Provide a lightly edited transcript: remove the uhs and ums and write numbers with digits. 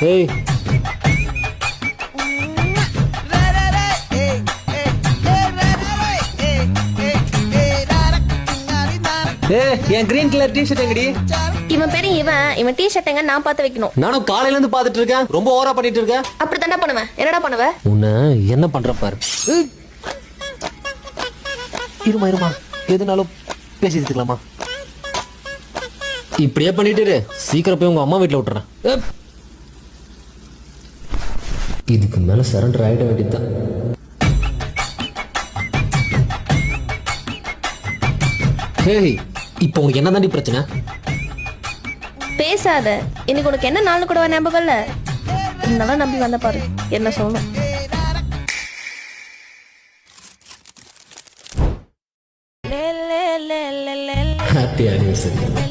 ஏய் என் green colour T shirt எங்கடி? இவன் பேரு இவன் டிஷர்ட் எங்க நான் பார்த்து வைக்கணும். நானும் காலையில இருந்து பாத்துட்டு இருக்கேன். ரொம்ப ஓவரா பண்ணிட்டு இருக்க. அப்படி தானே பண்ணுவேன். என்னடா பண்ணுவ? உன்னை என்ன பண்ற பாரு. இருமா எதுனாலும் பேசி தீர்த்துக்கலாமா? இப்படியே பண்ணிட்டு இரு. சீக்கிரம் போய் உங்க அம்மா வீட்டுல விட்டுறேன். இதுக்கு மேல சரண்டர் ஆயிட வேண்டியதுதான். ஹேய், இப்போ உனக்கு என்ன தாண்டி பிரச்சனை? பேசாத. இன்னைக்கு உனக்கு என்ன நாள் கூட ஞாபகம் இல்ல. நல்லா நம்பி வந்த பாரு என்ன சொல்லணும். Happy anniversary.